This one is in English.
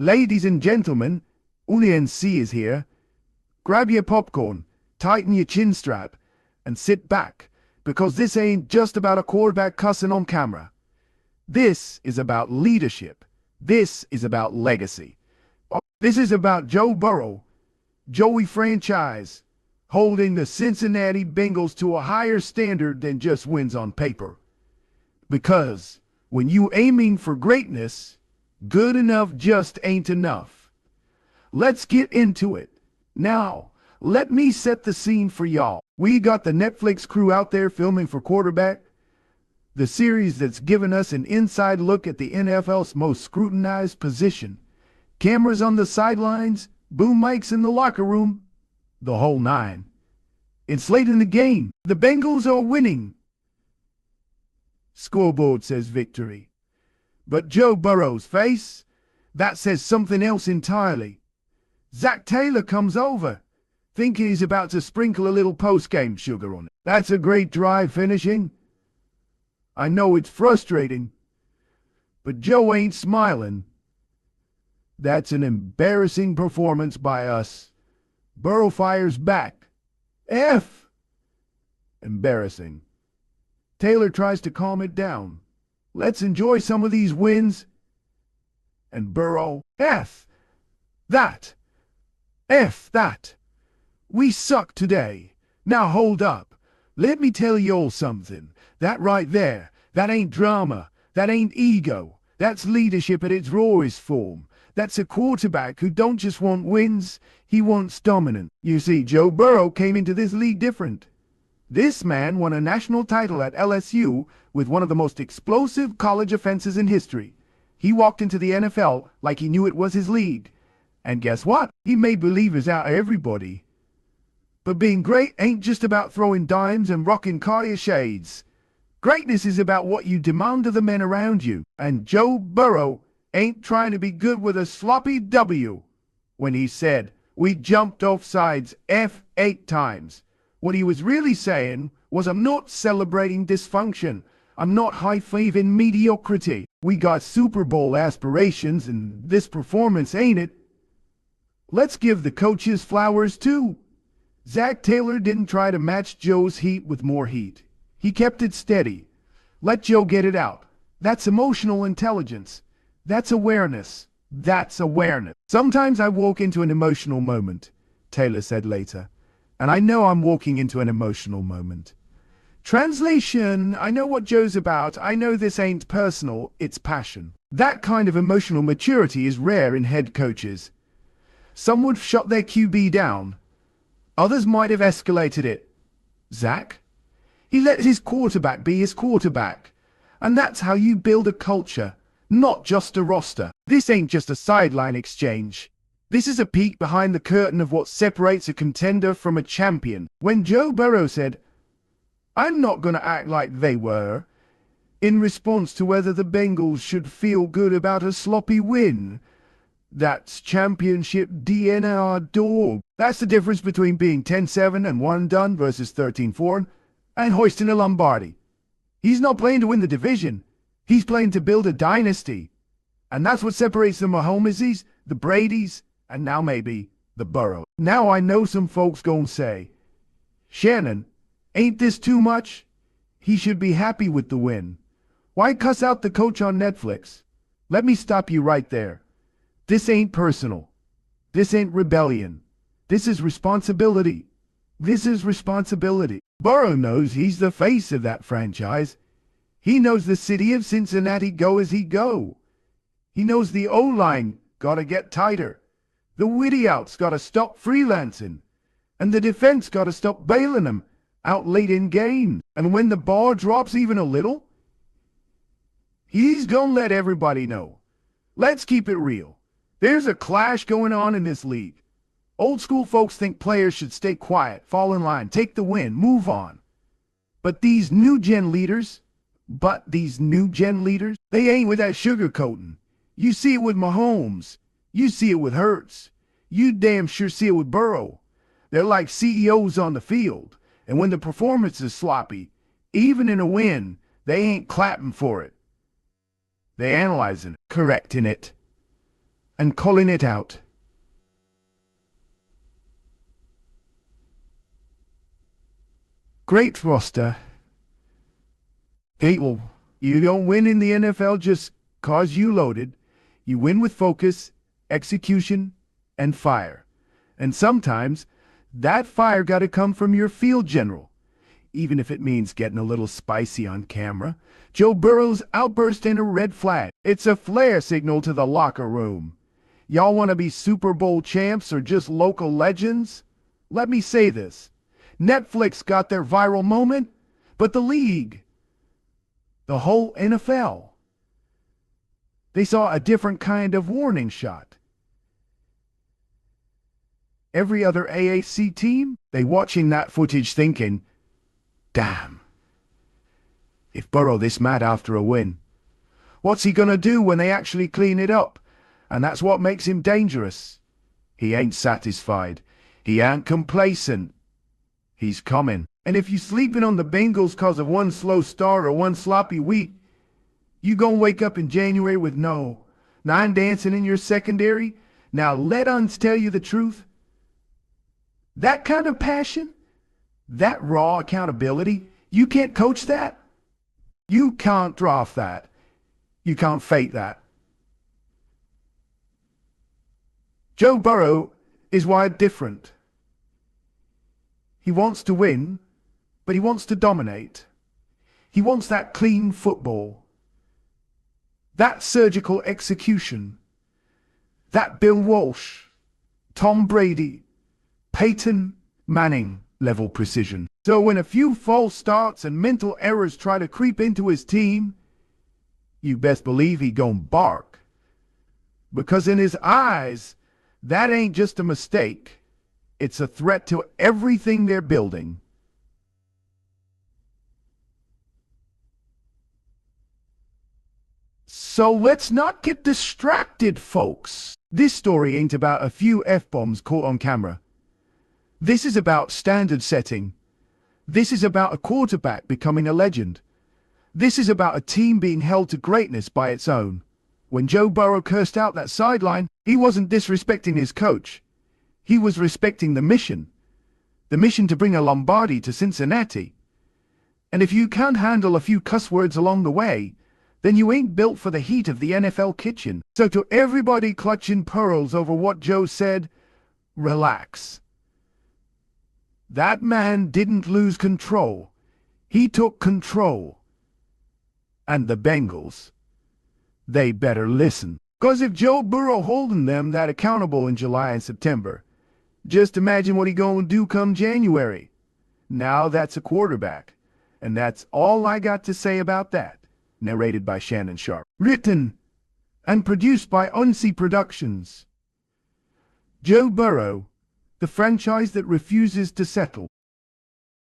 Ladies and gentlemen, UNC is here. Grab your popcorn, tighten your chin strap, and sit back, because this ain't just about a quarterback cussing on camera. This is about leadership. This is about legacy. This is about Joe Burrow, Joey franchise, holding the Cincinnati Bengals to a higher standard than just wins on paper. Because when you aiming for greatness, good enough just ain't enough. Let's get into it. Now, let me set the scene for y'all. We got the Netflix crew out there filming for Quarterback, the series that's given us an inside look at the NFL's most scrutinized position. Cameras on the sidelines, boom mics in the locker room, the whole nine. It's late in the game. The Bengals are winning. Scoreboard says victory. But Joe Burrow's face, that says something else entirely. Zach Taylor comes over, thinking he's about to sprinkle a little post-game sugar on it. That's a great drive finishing. I know it's frustrating, but Joe ain't smiling. That's an embarrassing performance by us. Burrow fires back. F. Embarrassing. Taylor tries to calm it down. Let's enjoy some of these wins. And Burrow, F. That. F that. We suck today. Now hold up. Let me tell you all something. That right there, that ain't drama. That ain't ego. That's leadership at its rawest form. That's a quarterback who don't just want wins, he wants dominance. You see, Joe Burrow came into this league different. This man won a national title at LSU with one of the most explosive college offenses in history. He walked into the NFL like he knew it was his league. And guess what? He made believers out of everybody. But being great ain't just about throwing dimes and rocking Cartier shades. Greatness is about what you demand of the men around you. And Joe Burrow ain't trying to be good with a sloppy W. When he said, "We jumped off sides F8 times," what he was really saying was, "I'm not celebrating dysfunction. I'm not high-fiving mediocrity. We got Super Bowl aspirations, and this performance ain't it." Let's give the coaches flowers too. Zach Taylor didn't try to match Joe's heat with more heat. He kept it steady. Let Joe get it out. That's emotional intelligence. That's awareness. That's awareness. Sometimes I walk into an emotional moment, Taylor said later. And I know I'm walking into an emotional moment. Translation, I know what Joe's about. I know this ain't personal, it's passion. That kind of emotional maturity is rare in head coaches. Some would shut their QB down. Others might have escalated it. Zach? He let his quarterback be his quarterback. And that's how you build a culture, not just a roster. This ain't just a sideline exchange. This is a peek behind the curtain of what separates a contender from a champion. When Joe Burrow said, "I'm not going to act like they were," in response to whether the Bengals should feel good about a sloppy win, that's championship DNA, dog. That's the difference between being 10-7 and 1-done versus 13-4 and hoisting a Lombardi. He's not playing to win the division. He's playing to build a dynasty. And that's what separates the Mahomeses, the Bradys, and now maybe the Burrow. Now I know some folks gonna say, "Shannon, ain't this too much? He should be happy with the win. Why cuss out the coach on Netflix?" Let me stop you right there. This ain't personal. This ain't rebellion. This is responsibility. This is responsibility. Burrow knows he's the face of that franchise. He knows the city of Cincinnati go as he go. He knows the O-line gotta get tighter. The witty outs gotta stop freelancing. And the defense gotta stop bailing them out late in games. And when the bar drops even a little, he's gonna let everybody know. Let's keep it real. There's a clash going on in this league. Old school folks think players should stay quiet, fall in line, take the win, move on. But these new gen leaders, they ain't with that sugarcoating. You see it with Mahomes. You see it with Hurts. You damn sure see it with Burrow. They're like CEOs on the field. And when the performance is sloppy, even in a win, they ain't clapping for it. They analyzing it, correcting it. and calling it out. Great roster. Well, you don't win in the NFL just 'cause you loaded. You win with focus, execution, and fire. And sometimes that fire got to come from your field general, even if it means getting a little spicy on camera. Joe Burrow's outburst in a red flag. It's a flare signal to the locker room. Y'all want to be Super Bowl champs or just local legends? Let me say this. Netflix got their viral moment, but the league, the whole NFL, they saw a different kind of warning shot. Every other AAC team, they watching that footage thinking, damn, if Burrow this mad after a win, what's he gonna do when they actually clean it up? And that's what makes him dangerous. He ain't satisfied. He ain't complacent. He's coming. And if you sleeping on the Bengals 'cause of one slow start or one sloppy week, you gonna wake up in January with no nine dancing in your secondary? Now let uns tell you the truth. That kind of passion, that raw accountability, you can't coach that. You can't draft that. You can't fake that. Joe Burrow is wired different. He wants to win, but he wants to dominate. He wants that clean football, that surgical execution, that Bill Walsh, Tom Brady, Peyton Manning level precision. So when a few false starts and mental errors try to creep into his team, you best believe he gon' bark. Because in his eyes, that ain't just a mistake. It's a threat to everything they're building. So let's not get distracted, folks. This story ain't about a few F-bombs caught on camera. This is about standard setting. This is about a quarterback becoming a legend. This is about a team being held to greatness by its own. When Joe Burrow cursed out that sideline, he wasn't disrespecting his coach. He was respecting the mission to bring a Lombardi to Cincinnati. And if you can't handle a few cuss words along the way, then you ain't built for the heat of the NFL kitchen. So to everybody clutching pearls over what Joe said, relax. That man didn't lose control. He took control. And the Bengals, they better listen. 'Cause if Joe Burrow holding them that accountable in July and September, just imagine what he gonna do come January. Now that's a quarterback. And that's all I got to say about that. Narrated by Shannon Sharp. Written and produced by Unsee Productions. Joe Burrow, the franchise that refuses to settle.